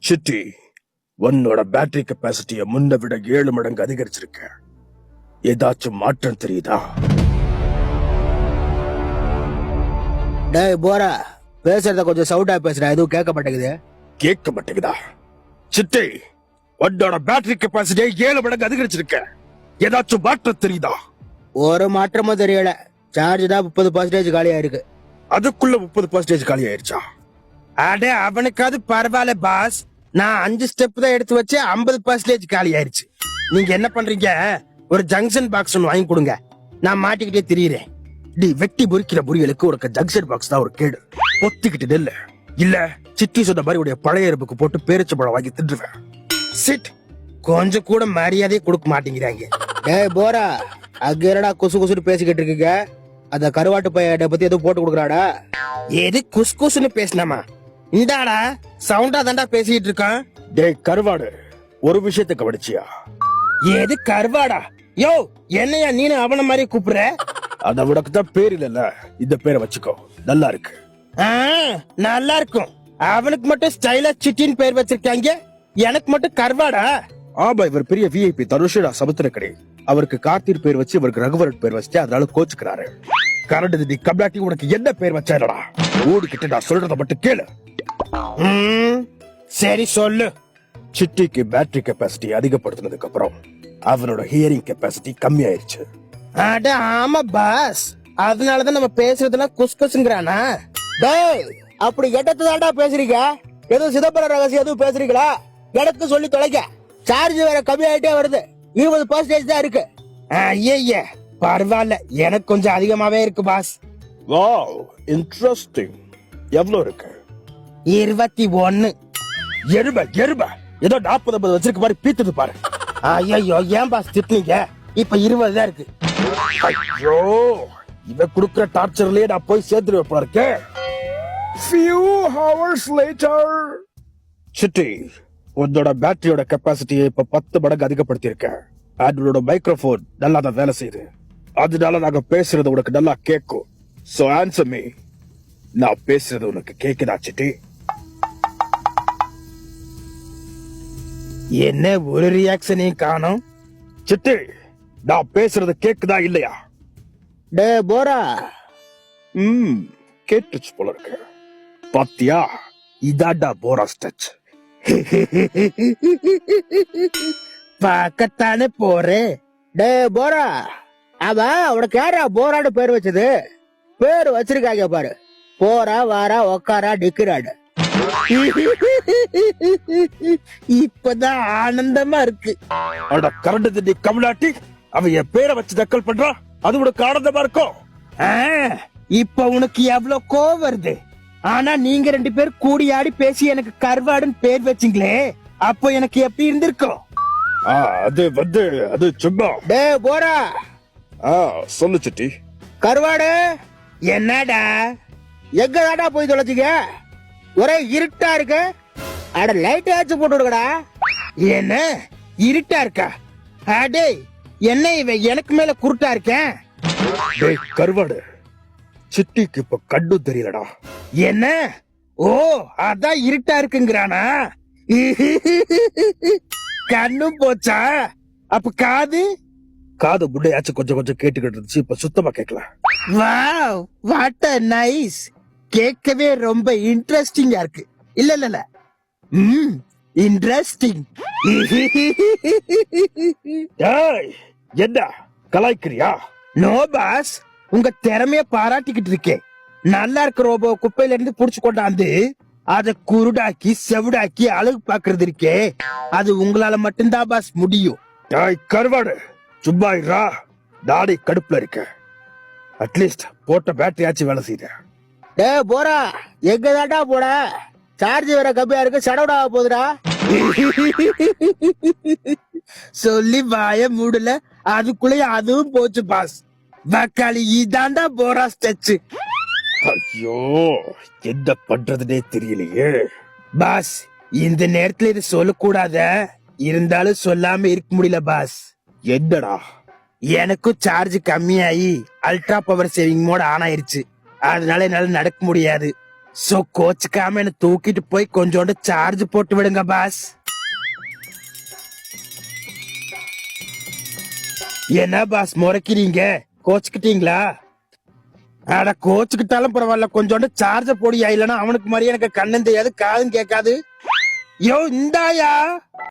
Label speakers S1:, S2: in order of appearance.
S1: City, உன்னோட battery கெப்பாசிட்டிய முன்ன விட 7 மடங்கு அதிகரிச்சிருக்க. ஏதாச்சும் மாற்றம் தெரியுதா?
S2: டேய் போரா, பேசுறத கொஞ்சம் சவுண்டா பேசுறா, எதுவும் கேட்க மாட்டேங்குது.
S1: கேட்க மாட்டேங்குதா? சிட்டி, உன்னோட பேட்டரி கெப்பாசிட்டியை 7 மடங்கு அதிகரிச்சிருக்க. ஏதாச்சும் மாற்றம் தெரியுதா?
S2: ஒரு மாற்றமும் தெரியல. சார்ஜ் தான் 30% காலியா இருக்கு.
S1: அதுக்குள்ள 30% காலி ஆயிருச்சா?
S2: அட அவனுக்காவது பரவாயில்ல பாஸ். நான் 5 ஸ்டெப் தான் எடுத்து வச்சு 50% காலி ஆயிருச்சு. நீங்க என்ன பண்றீங்க? ஒரு ஜங்ஷன் பாக்ஸ் ஒன்று வாங்கி கொடுங்க, நான் மாட்டிக்கிட்டே திரியிறேன். டி வெட்டி பொறிக்கிற புரியலுக்கு உனக்கு ஜங்ஷன் பாக்ஸ் தான் ஒரு கேடு.
S1: பொத்திக்கிட்டு நெல்ல. இல்ல சிட்டி சொன்ன மாதிரி உடைய பழைய எறும்புக்கு போட்டு பேரிச்சம்பழம் வாங்கி தின்றுவேன்.
S2: சிட், கொஞ்சம் கூட மரியாதையே கொடுக்க மாட்டேங்கிறாங்க. டேய் போரா, அங்க என்னடா குசு குசுன்னு பேசிக்கிட்டு இருக்கீங்க? அந்த கருவாட்டு பையனை பத்தி எதுவும் போட்டு கொடுக்குறாடா? எது குசு குசுன்னு பேசினாமா? இந்தாடா சவுண்டா தாண்டா பேசிட்டு இருக்கான்.
S1: டேய் கருவாடு, ஒரு விஷயத்தை கவனிச்சியா?
S2: எது கருவாடா? யோ, என்னையா நீனு அவன மாதிரி கூப்பிடுற?
S1: அத உனக்கு தான் பேர் இல்லல்ல, இந்த பேரை வச்சுக்கோ, நல்லா இருக்கு.
S2: நல்லா இருக்கும். அவனுக்கு மட்டும் ஸ்டைலா சிட்டின்னு பேர் வச்சிருக்காங்க, எனக்கு மட்டும் கருவாடா?
S1: ஆமா, இவர் பெரிய விஐபி தனுஷா சமுத்திரக்கடை. அவருக்கு கார்த்திர் பேர் வச்சு இவருக்கு ரகுவரன் பேர் வச்சு அதனால கோச்சுக்கிறாரு. கரண்ட் நீ கம்ப்ளாட்டி உனக்கு என்ன பேர் வச்சாடா? ஓடிக்கிட்டு நான் சொல்றத மட்டும் கேளு.
S2: சரி சொல்லு.
S1: சிட்டிக்கு பேட்டரி கெப்பாசிட்டி அதிகப்படுத்தினதுக்கு அப்புறம் அவனோட ஹியரிங் கெப்பாசிட்டி கம்மி ஆயிருச்சு.
S2: அட ஆமா பாஸ், அதனாலதான் நம்ம பேசுறதெல்லாம் குஸ்குஸ்ங்கறானா? டேய், அப்படி எடத்து தாண்டா பேசுறீங்க? எதுவும் சிதம்பரம் ரகசியம் எதுவும் பேசுறீங்களா? எனக்கு சொல்லி தொலைக்க. சார்ஜ் வேற கம்மி ஆயிட்டே வருது, 20% தான் இருக்கு. ஐய பரவாயில்ல, எனக்கு கொஞ்சம் அதிகமாவே இருக்கு பாஸ்.
S1: Wow, interesting. எவ்வளவு இருக்கு?
S2: 21.
S1: எருமை எருமை, ஏதோ 40-50 வச்சிருக்க மாதிரி பீத்துட்டு பாரு.
S2: ஐயோ, ஏன் பாஸ் திட்டுனீங்க? இப்ப 20 தான் இருக்கு.
S1: ஐயோ, இவன் குடுக்கிற டார்ச்சர்லயே நான் போய் சேர்த்துருவேன் போல இருக்கேன். Few hours later. சிட்டி, உன்னோட பேட்டரியோட கெப்பாசிட்டியை இப்ப 10 மடங்கு அதிகப்படுத்தி இருக்க. அதோட மைக்ரோபோன் நல்லா தான் வேலை செய்யுது, அதனால நாங்க பேசுறது உனக்கு நல்லா கேட்கும். So answer me. நான் பேசுறது உனக்கு கேக்குதா சிட்டி?
S2: என்ன ஒரு ரியாக்ஷனையும் காணோம்?
S1: சிட்டி, நான் பேசுறது கேக்குதா இல்லையா?
S2: டே போரா,
S1: கேட்டுச்சு போல இருக்கு. பாத்தியா, இதாண்டா போராஸ் டச்.
S2: பார்க்கத்தானே போறேன். டே போரா, அவன் உனக்கு யாரா போராடு பேர் வச்சது? பேர் வச்சிருக்காங்க பாரு, போரா வாரா உக்காரா டிக்கிறாடு. இப்பதான் ஆனந்தமா இருக்கு.
S1: அட கரண்ட் தண்ணி கமலாட்டி, அவன் என் பேரை வச்சு தக்கல் பண்றான், அது உனக்கு ஆனந்தமா இருக்கும்.
S2: இப்ப உனக்கு எவ்வளவு கோவம் வருது? ஆனா நீங்க 2 பேர் கூடி ஆடி பேசி எனக்கு கருவாடுன்னு பேர் வச்சிங்களே, அப்போ எனக்கு எப்படி இருந்திருக்கும்?
S1: அது சும்மா.
S2: டே போரா,
S1: சொல்லு சிட்டி.
S2: கருவாடு என்னடா, எங்கடாடா போய் தொலைச்சிங்க? ஒரே இருட்டா இருக்கு. அட லைட் ஆச்சு போட்டு விடுங்கடா. என்ன இருட்டா இருக்கா? அடே என்ன இவன் எனக்கு மேல குருட்டா இருக்கேன்?
S1: டேய் கருவாடு, சிட்டிக்கு இப்ப கண்டு தெரியலடா.
S2: என்ன? ஓ, அதான் இருட்டா இருக்குங்கிறானா? கண்ணும் போச்சா? அப்ப காது?
S1: காது முன்னையாச்சும் கொஞ்சம் கொஞ்சம் கேட்டுக்கிட்டு இருந்துச்சு, இப்ப சுத்தமா கேட்கல.
S2: Wow, what a nice. கேட்கவே ரொம்ப இன்ட்ரெஸ்டிங்கா இருக்கு. இல்ல இன்ட்ரெஸ்டிங்.
S1: என்ன கலாய்க்கிறியா?
S2: நோ பாஸ், உங்க திறமைய பாராட்டிக்கிட்டு இருக்கேன். நல்லா இருக்க ரோபோ குப்பையில இருந்து புடிச்சு கொண்டாந்து அத குருடாக்கி செவிடாக்கி அழகு பாக்குறது இருக்கே, அது உங்களால மட்டும்தான் பாஸ் முடியும்.
S1: கருவாடு சும்மா இருடா, நானே கடுப்புல இருக்க. அட்லீஸ்ட் போட்ட பேட்டரி ஆச்சு வேலை செய்ய.
S2: டே போரா, எங்க தாண்டா போட? சார்ஜ் வேற கம்மியா இருக்கு, ஷட் ஆக போகுதுடா. சொல்லி வாய மூடல, அதுக்குள்ளே அதுவும் போச்சு பாஸ். வக்காளி, இதாண்டா போராஸ் டச்.
S1: ஐயோ, என்ன பண்றதுனே தெரியலையே
S2: பாஸ். இந்த நேரத்துல இது சொல்லக்கூடாத, இருந்தாலும் சொல்லாம இருக்க முடியல பாஸ்.
S1: என்னடா?
S2: எனக்கும் சார்ஜ் கம்மியாயி ultra power saving mode on ஆயிருச்சு, அதனால என்னால நடக்க முடியாது.
S1: சோ கோச்சுக்காம என்ன தூக்கிட்டு போய் கொஞ்சோண்டு சார்ஜ் போட்டு விடுங்க பாஸ். என்ன பாஸ் முறைக்கிறீங்க? கோச்சுக்கிட்டீங்களா? அட கோச்சுக்கிட்டாலும் பரவாயில்ல, கொஞ்சோண்டு சார்ஜ போடியா, இல்லன்னா அவனுக்கு மாதிரி எனக்கு கண்ணன் தெரியாது காதும் கேட்காது. யோ இந்தாயா.